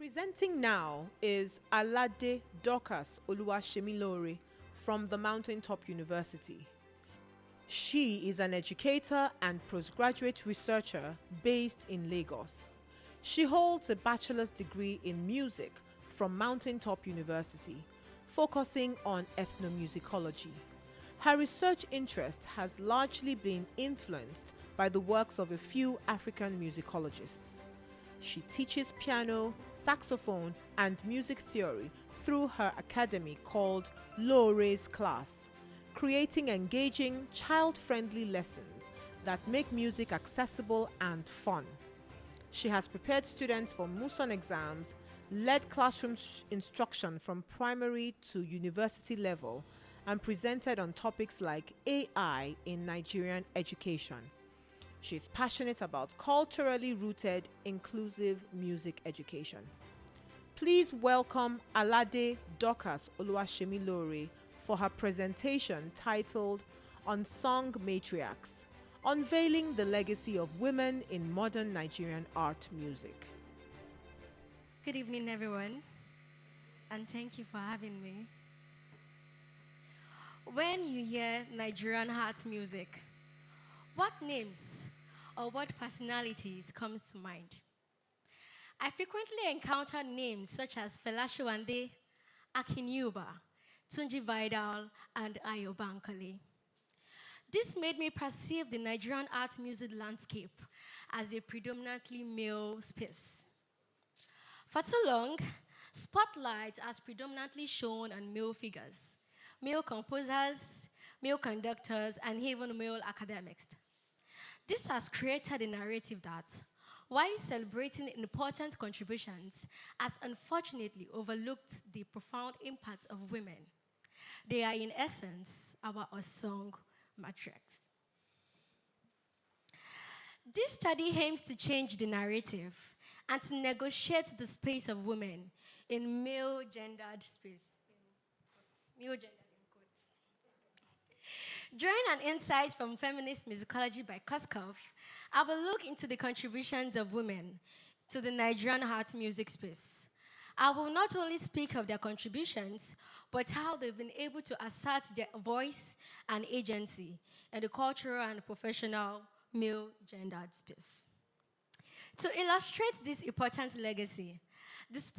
Presenting now is Alade Dorcas Semilore from the Mountaintop University. She is an educator and postgraduate researcher based in Lagos. She holds a bachelor's degree in music from Mountaintop University, focusing on ethnomusicology. Her research interest has largely been influenced by the works of a few African musicologists. She teaches piano, saxophone, and music theory through her academy called Lore's Class, creating engaging, child-friendly lessons that make music accessible and fun. She has prepared students for Muson exams, led classroom instruction from primary to university level, and presented on topics like AI in Nigerian education. She is passionate about culturally rooted, inclusive music education. Please welcome Alade Dorcas Semilore for her presentation titled Unsung Matriarchs, Unveiling the Legacy of Women in Modern Nigerian Art Music. Good evening, everyone, and thank you for having me. When you hear Nigerian art music, what names or what personalities comes to mind? I frequently encounter names such as Fela Showande, Akin Yuba, Tunji Vidal, and Ayo Bankole. This made me perceive the Nigerian art music landscape as a predominantly male space. For too long, spotlight has predominantly shone on male figures, male composers, male conductors, and even male academics. This has created a narrative that, while celebrating important contributions, has unfortunately overlooked the profound impact of women. They are, in essence, our unsung matriarchs. This study aims to change the narrative and to negotiate the space of women in male-gendered space. Male-gendered. During an insight from feminist musicology by Koskov, I will look into the contributions of women to the Nigerian art music space. I will not only speak of their contributions, but how they've been able to assert their voice and agency in the cultural and professional male-gendered space. To illustrate this important legacy, this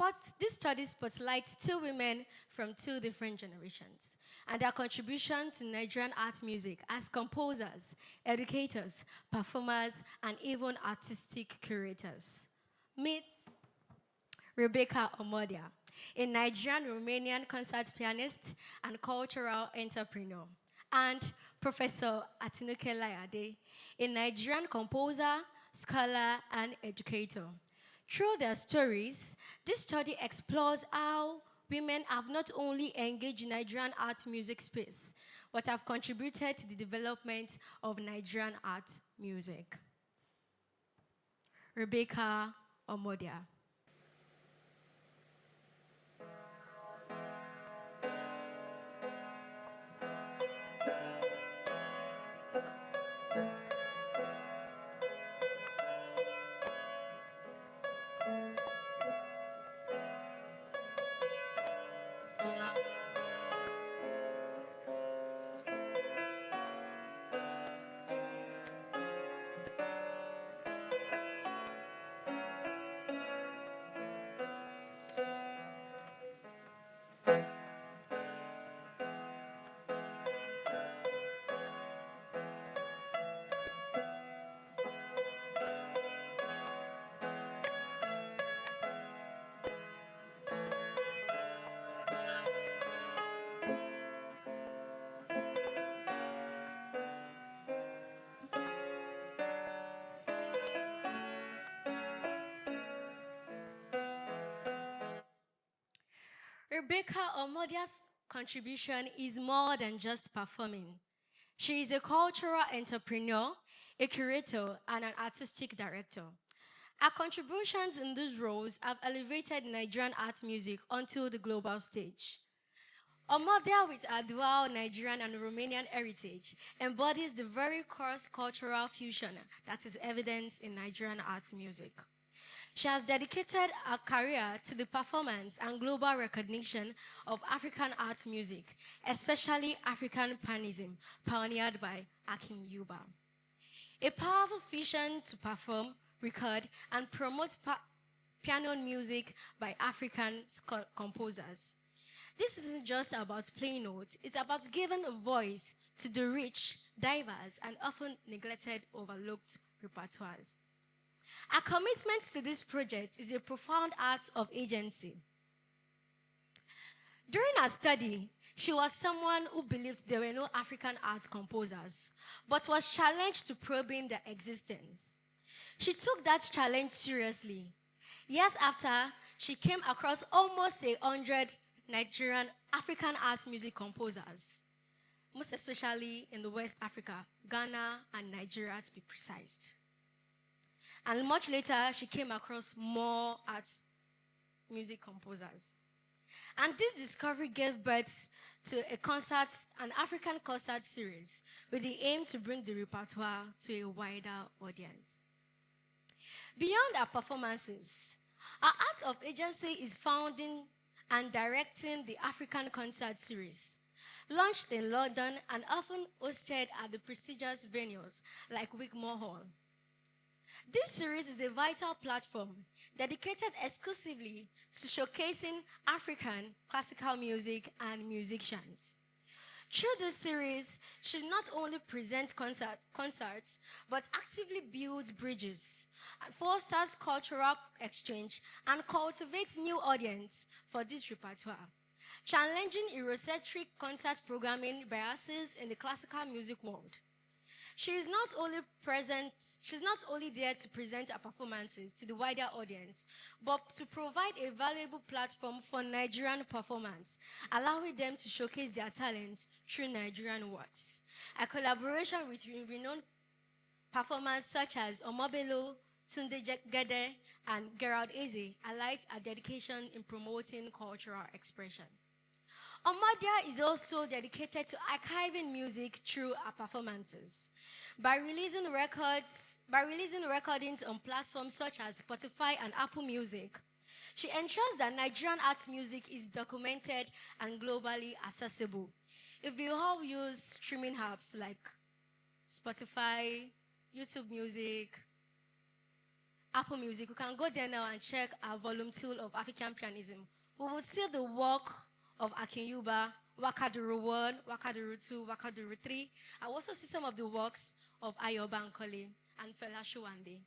study spotlights two women from two different generations and their contribution to Nigerian art music as composers, educators, performers, and even artistic curators. Meet Rebecca Omodia, a Nigerian-Romanian concert pianist and cultural entrepreneur, and Professor Atinuke Layade, a Nigerian composer, scholar, and educator. Through their stories, this study explores how women have not only engaged in Nigerian art music space, but have contributed to the development of Nigerian art music. Rebecca Omodia. Rebecca Omodia's contribution is more than just performing. She is a cultural entrepreneur, a curator, and an artistic director. Her contributions in these roles have elevated Nigerian art music onto the global stage. Omodia, with her dual Nigerian and Romanian heritage, embodies the very cross-cultural fusion that is evident in Nigerian art music. She has dedicated her career to the performance and global recognition of African art music, especially African panism, pioneered by Akin Yuba. A powerful vision to perform, record, and promote piano music by African composers. This isn't just about playing notes, it's about giving a voice to the rich, diverse, and often neglected, overlooked repertoires. Our commitment to this project is a profound act of agency. During her study, she was someone who believed there were no African art composers, but was challenged to probing their existence. She took that challenge seriously. Years after, she came across almost 100 Nigerian African art music composers, most especially in the West Africa, Ghana and Nigeria to be precise. And much later, she came across more art music composers. And this discovery gave birth to an African concert series with the aim to bring the repertoire to a wider audience. Beyond our performances, our art of agency is founding and directing the African concert series, launched in London and often hosted at the prestigious venues like Wigmore Hall. This series is a vital platform dedicated exclusively to showcasing African classical music and musicians. Through this series, she not only presents concerts, but actively builds bridges, and fosters cultural exchange, and cultivates new audience for this repertoire, challenging Eurocentric concert programming biases in the classical music world. She's not only there to present her performances to the wider audience, but to provide a valuable platform for Nigerian performance, allowing them to showcase their talent through Nigerian works. A collaboration with renowned performers such as Omobelo, Tunde Gede, and Gerald Eze highlights her dedication in promoting cultural expression. Omodia is also dedicated to archiving music through her performances. By releasing recordings on platforms such as Spotify and Apple Music, she ensures that Nigerian art music is documented and globally accessible. If you all use streaming apps like Spotify, YouTube Music, Apple Music, you can go there now and check our volume 2 of African Pianism. We will see the work of Akin Yuba, Wakaduru 1, Wakaduru 2, Wakaduru 3. I also see some of the works of Ayo Bankole and Fela Showande.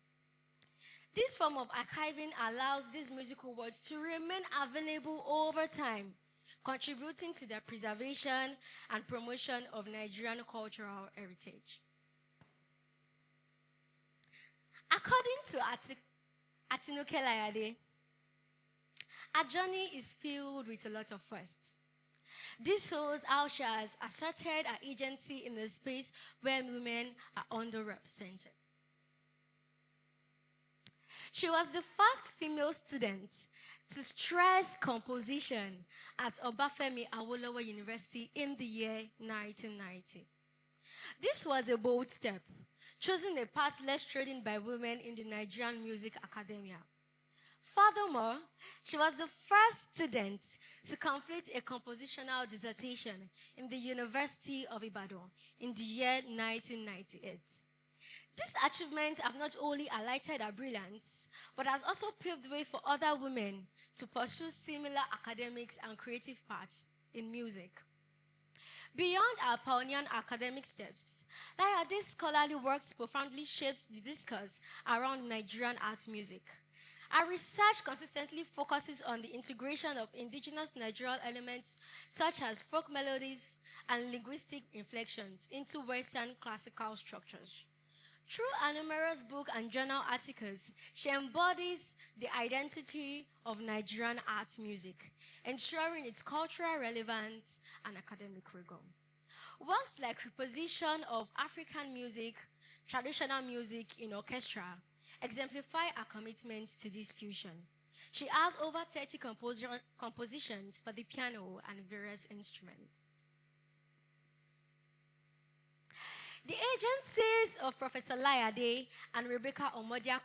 This form of archiving allows these musical works to remain available over time, contributing to the preservation and promotion of Nigerian cultural heritage. According to Atinuke Layade, our journey is filled with a lot of firsts. This shows how she has asserted her agency in a space where women are underrepresented. She was the first female student to stress composition at Obafemi Awolowo University in the year 1990. This was a bold step, choosing a path less trodden by women in the Nigerian Music Academia. Furthermore, she was the first student to complete a compositional dissertation in the University of Ibadan in the year 1998. These achievements have not only highlighted her brilliance, but has also paved the way for other women to pursue similar academics and creative paths in music. Beyond our pioneering academic steps, Layade's scholarly works profoundly shapes the discourse around Nigerian art music. Our research consistently focuses on the integration of indigenous Nigerian elements such as folk melodies and linguistic inflections into Western classical structures. Through her numerous book and journal articles, she embodies the identity of Nigerian art music, ensuring its cultural relevance and academic rigor. Works like Reposition of African Music, Traditional Music in Orchestra, exemplify our commitment to this fusion. She has over 30 compositions for the piano and various instruments. The agencies of Professor Layade and Rebecca Omodia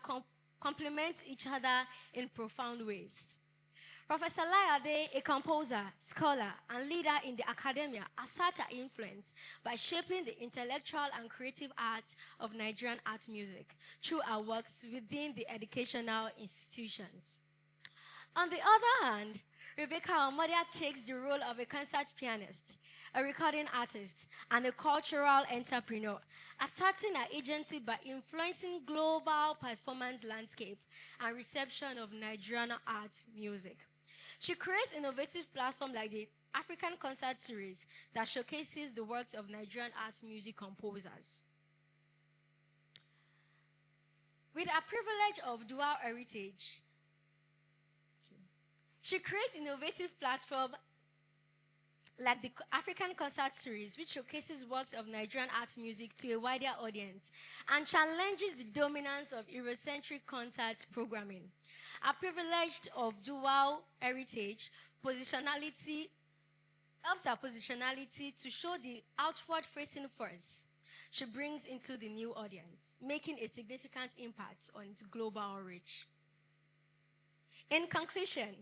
complement each other in profound ways. Professor Alade, a composer, scholar, and leader in the academia, asserts her influence by shaping the intellectual and creative arts of Nigerian art music through her works within the educational institutions. On the other hand, Rebecca Omodia takes the role of a concert pianist, a recording artist, and a cultural entrepreneur, asserting her agency by influencing global performance landscape and reception of Nigerian art music. She creates innovative platforms like the African Concert Series that showcases the works of Nigerian art music composers. With a privilege of dual heritage, she creates innovative platforms like the African Concert Series, which showcases works of Nigerian art music to a wider audience and challenges the dominance of Eurocentric concert programming. A privilege of dual heritage positionality helps her positionality to show the outward-facing force she brings into the new audience, making a significant impact on its global reach. In conclusion,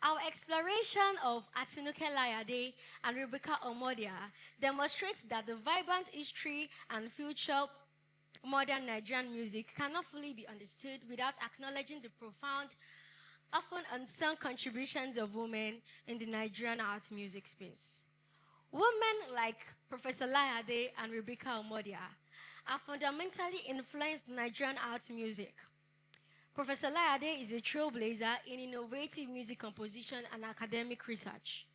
our exploration of Atinuke Layade and Rebecca Omodia demonstrates that the vibrant history and future modern Nigerian music cannot fully be understood without acknowledging the profound, often unsung contributions of women in the Nigerian art music space. Women like Professor Layade and Rebecca Omodia have fundamentally influenced Nigerian art music. Professor Layade is a trailblazer in innovative music composition and academic research,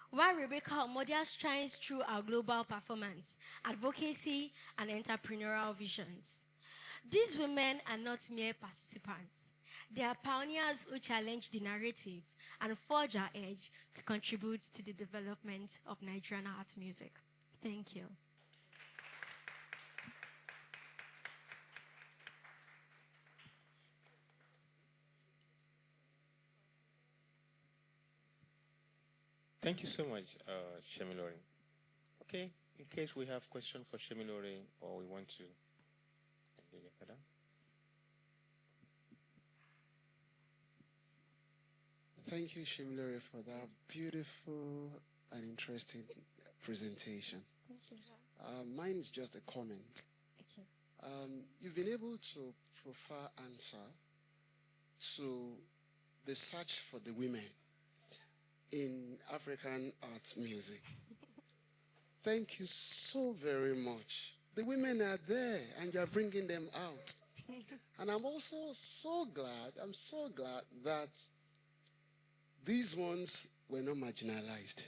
while Rebecca Omodia shines through our global performance, advocacy, and entrepreneurial visions. These women are not mere participants. They are pioneers who challenge the narrative and forge our edge to contribute to the development of Nigerian art music. Thank you. Thank you so much, Semilore. Okay, in case we have questions for Semilore or we want to take it further. Thank you, Semilore, for that beautiful and interesting presentation. Thank you, sir. Mine is just a comment. Okay. You've been able to profile answer to the search for the women in African art music. Thank you so very much. The women are there and you're bringing them out. And I'm also so glad that these ones were not marginalized.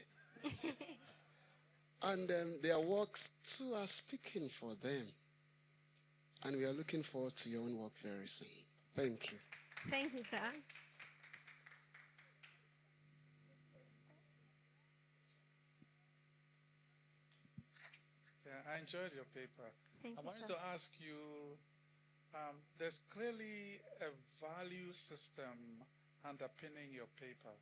And their works too are speaking for them. And we are looking forward to your own work very soon. Thank you. Thank you, sir. I enjoyed your paper. Thank I you, wanted sir. to ask you, there's clearly a value system underpinning your paper.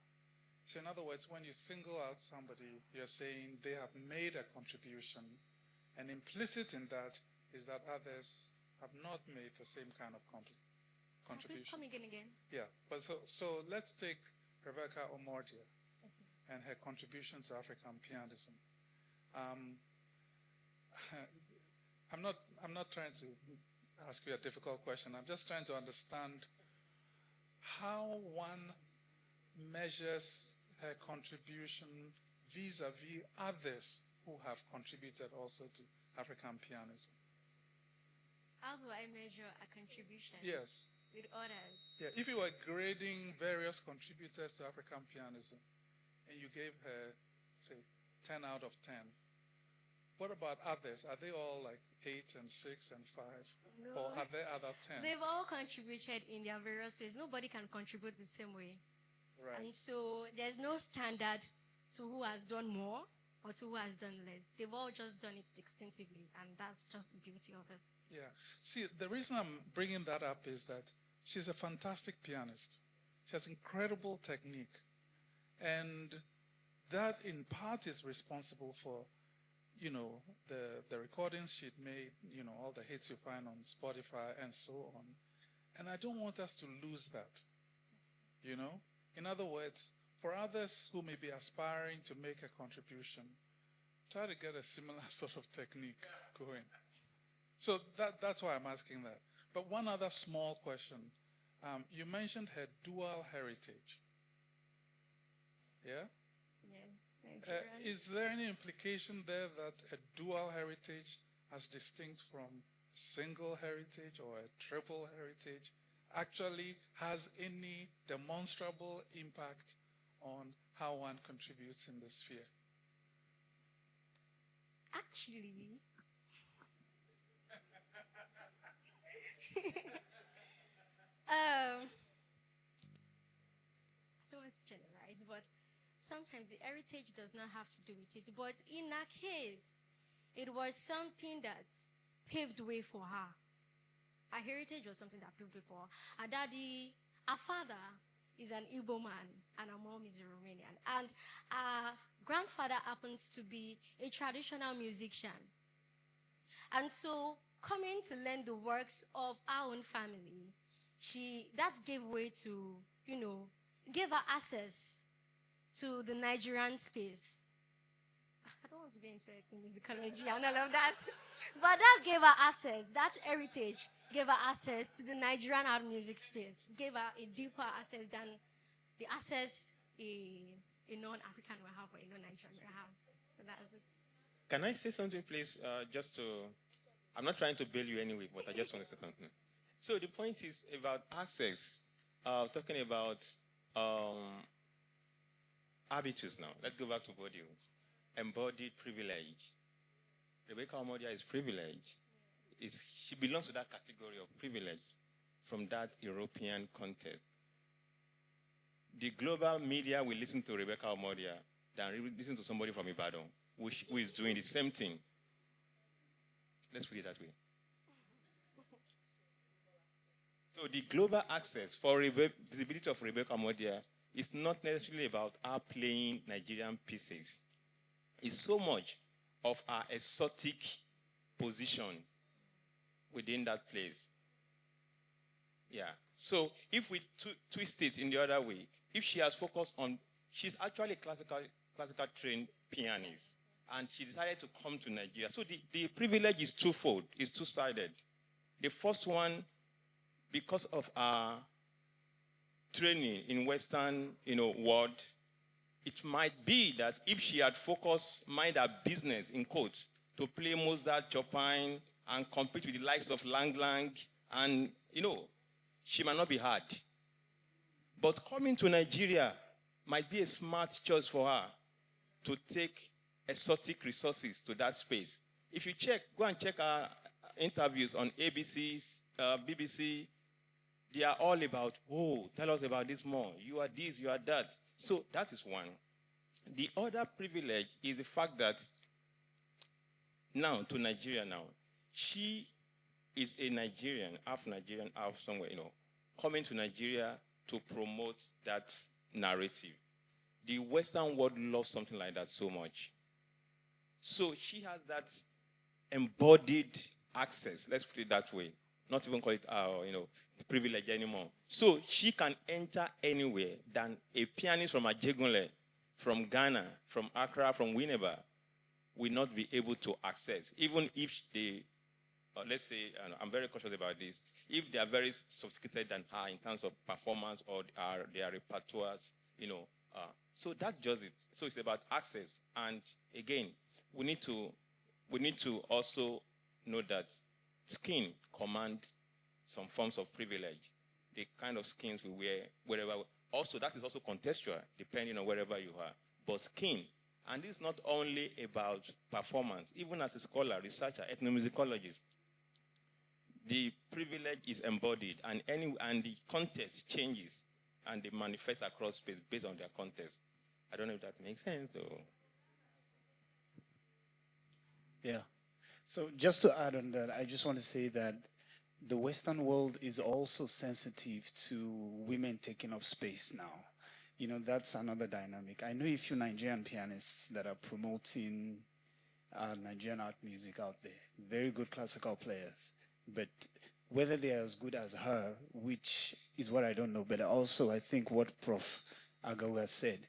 So in other words, when you single out somebody, you're saying they have made a contribution, and implicit in that is that others have not made the same kind of contribution. Please come again. Yeah, but so let's take Rebecca Omodia and her contribution to African pianism. I'm not trying to ask you a difficult question. I'm just trying to understand how one measures her contribution vis-a-vis others who have contributed also to African pianism. How do I measure a contribution? Yes. With others? Yeah, if you were grading various contributors to African pianism and you gave her, say, 10 out of 10, what about others? Are they all like 8 and 6 and 5? No. Or are there other 10s? They've all contributed in their various ways. Nobody can contribute the same way. Right. And so there's no standard to who has done more or to who has done less. They've all just done it distinctively, and that's just the beauty of it. Yeah. See, the reason I'm bringing that up is that she's a fantastic pianist. She has incredible technique. And that, in part, is responsible for, you know, the recordings she'd made, you know, all the hits you find on Spotify and so on. And I don't want us to lose that, you know? In other words, for others who may be aspiring to make a contribution, try to get a similar sort of technique going. So that's why I'm asking that. But one other small question. You mentioned her dual heritage. Yeah? Is there any implication there that a dual heritage, as distinct from single heritage or a triple heritage, actually has any demonstrable impact on how one contributes in the sphere? Actually, I don't want to generalize, but sometimes the heritage does not have to do with it. But in her case, it was something that paved way for her. Her heritage was something that paved way for her. Her daddy, her father is an Igbo man, and her mom is a Romanian. And her grandfather happens to be a traditional musician. And so, coming to learn the works of our own family, that gave way to, gave her access to the Nigerian space. I don't want to get into musicology and all of that. But that gave her access, that heritage gave her access to the Nigerian art music space, gave her a deeper access than the access a non-African will have or a non-Nigerian will have. So that's it. Can I say something, please? I'm not trying to bail you anyway, but I just want to say something. So the point is about access. Talking about habitus now. Let's go back to body. Embodied privilege. Rebecca Omodia is privileged. She belongs to that category of privilege from that European context. The global media will listen to Rebecca Omodia than listen to somebody from Ibadan who is doing the same thing. Let's put it that way. So the global access for visibility of Rebecca Omodia is not necessarily about her playing Nigerian pieces. It's so much of her exotic position within that place. Yeah. So if we twist it in the other way, if she has focused on, she's actually a classical trained pianist, and she decided to come to Nigeria. So the privilege is twofold, it's two-sided. The first one, because of our training in Western, world, it might be that if she had focused, mind her business, in quotes, to play Mozart, Chopin, and compete with the likes of Lang Lang, and, she might not be hard. But coming to Nigeria might be a smart choice for her to take exotic resources to that space. If you go and check our interviews on ABC, BBC, they are all about, tell us about this more. You are this, you are that. So that is one. The other privilege is the fact that now, to Nigeria now, she is a Nigerian, half somewhere, coming to Nigeria to promote that narrative. The Western world loves something like that so much. So she has that embodied access, let's put it that way, not even call it, privilege anymore. So she can enter anywhere than a pianist from Ajegunle, from Ghana, from Accra, from Winneba, will not be able to access, even if they, let's say, I'm very cautious about this, if they are very sophisticated than her in terms of performance or their repertoires, so that's just it. So it's about access. And again, we need to also know that skin command some forms of privilege. The kind of skins we wear wherever. Also, that is also contextual, depending on wherever you are. But skin, and this is not only about performance. Even as a scholar, researcher, ethnomusicologist, the privilege is embodied, and the context changes, and they manifest across space based on their context. I don't know if that makes sense, though. Yeah. So just to add on that, I just want to say that the Western world is also sensitive to women taking up space now. That's another dynamic. I know a few Nigerian pianists that are promoting Nigerian art music out there. Very good classical players. But whether they are as good as her, which is what I don't know, but also I think what Prof. Agawa said.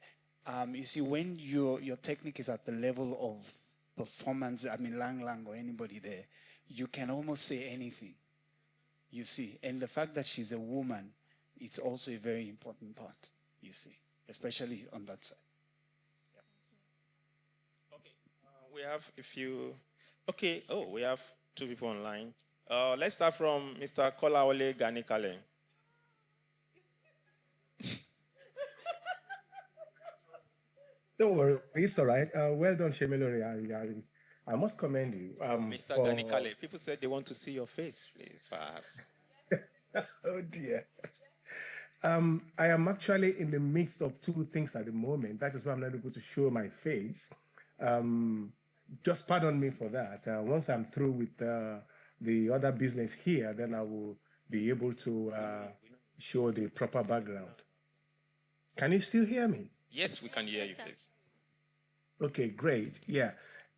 You see, when your technique is at the level of performance, I mean, Lang Lang or anybody there, you can almost say anything, you see. And the fact that she's a woman, it's also a very important part, you see, especially on that side. Yeah. Okay, we have a few. Okay, we have two people online. Let's start from Mr. Kolawole Ganikale. Don't worry, it's all right. Well done, Semilore. I must commend you. Mr. Ganikale, people said they want to see your face, please, perhaps. Oh, dear. I am actually in the midst of two things at the moment. That is why I'm not able to show my face. Just pardon me for that. Once I'm through with the other business here, then I will be able to show the proper background. Can you still hear me? Yes, we can hear you, please. Okay, great. Yeah.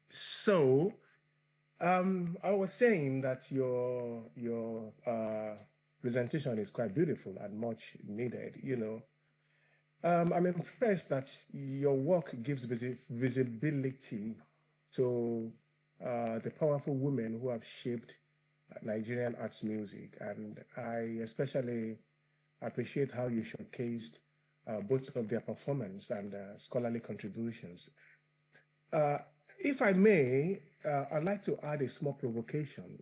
So, I was saying that your presentation is quite beautiful and much needed. I'm impressed that your work gives visibility to the powerful women who have shaped Nigerian arts music, and I especially appreciate how you showcased both of their performance and scholarly contributions. If I may, I'd like to add a small provocation,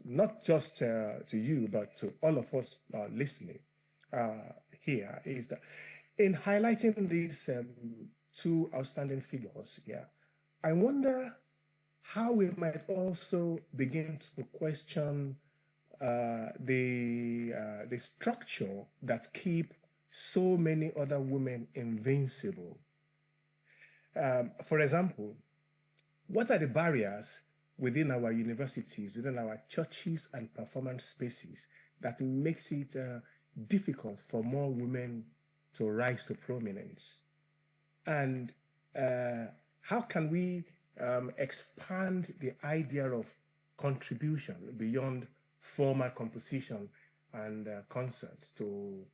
not just to you, but to all of us listening here, is that in highlighting these two outstanding figures here, I wonder how we might also begin to question the structure that keep so many other women invincible. For example, what are the barriers within our universities, within our churches and performance spaces that makes it difficult for more women to rise to prominence? And how can we expand the idea of contribution beyond formal composition and concerts to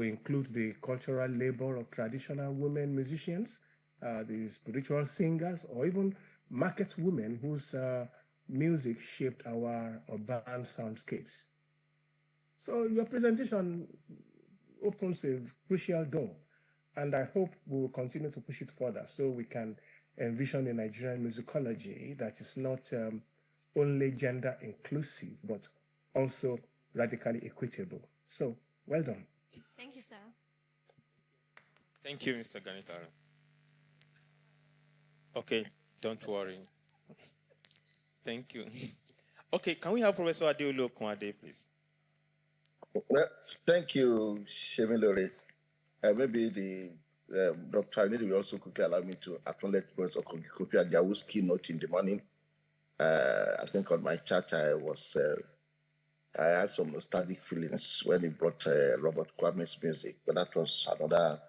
include the cultural labor of traditional women musicians, the spiritual singers, or even market women whose music shaped our urban soundscapes? So your presentation opens a crucial door, and I hope we will continue to push it further so we can envision a Nigerian musicology that is not only gender inclusive, but also radically equitable. So, well done. Thank you, sir. Thank you, Mr. Ganikara. Okay, don't worry. Thank you. Okay, can we have Professor Adeolu Okunade, please? Well, thank you, Semilore. Maybe the Dr. Anidi will also quickly allow me to acknowledge Professor Kofi Agyawu's keynote in the morning. I think on my chat I had some nostalgic feelings when he brought Robert Kwame's music, but that was another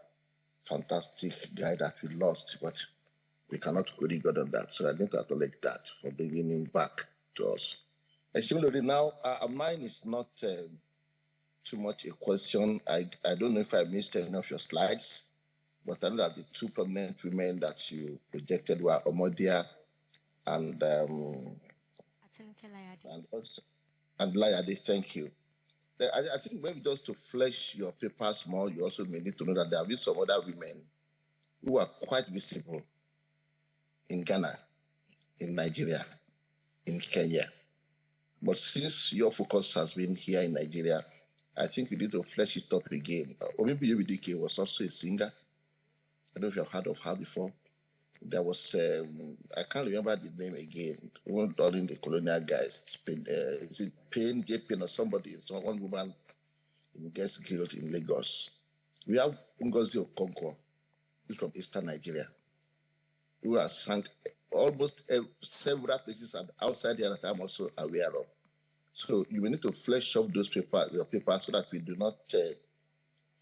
fantastic guy that we lost, but we cannot really go on that. So I need to acknowledge that for bringing him back to us. And similarly, now, mine is not too much a question. I don't know if I missed any of your slides, but I know that the two prominent women that you projected were Omodia and Layade. Thank you. I think maybe just to flesh your papers more, you also may need to know that there have been some other women who are quite visible in Ghana, in Nigeria, in Kenya. But since your focus has been here in Nigeria, I think we need to flesh it up again. Maybe Yubidike was also a singer. I don't know if you've heard of her before. There was, I can't remember the name again, one during the colonial guys. Is it Payne, J. Payne or somebody? So one woman gets killed in Lagos. We have Ngozi Okonkwo, who's from Eastern Nigeria, who has sung almost several places and outside here that I'm also aware of. So you will need to flesh up those your papers so that we do not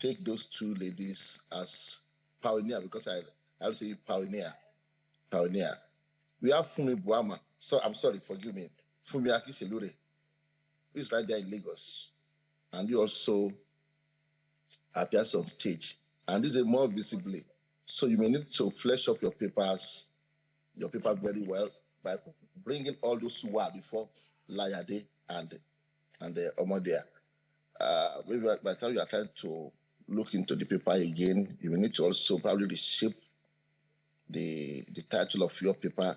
take those two ladies as pioneer, because I would say pioneer. We have Fumi Buama. So I'm sorry, forgive me. Fumi Akiselure. who is right there in Lagos, and you also appears on stage, and this is more visibly. So you may need to flesh up your paper very well by bringing all those who were before Layade and the Omodia. Maybe by the time you are trying to look into the paper again, you will need to also probably reshape the title of your paper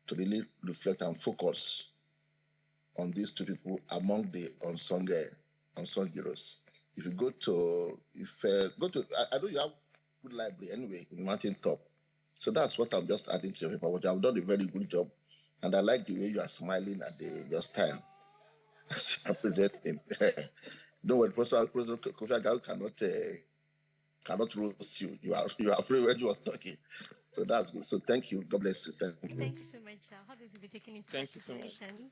to really reflect and focus on these two people among the unsung heroes. If you go to, I know you have good library anyway in Mountain Top. So that's what I'm just adding to your paper, which I've done a very good job. And I like the way you are smiling at your style. I present him. Don't worry, Professor Kofi Agawu cannot roast you. You are free when you are talking. So that's good. So thank you. God bless you. Thank you. Thank you so much. I hope this will be taken into Thank you so much. consideration.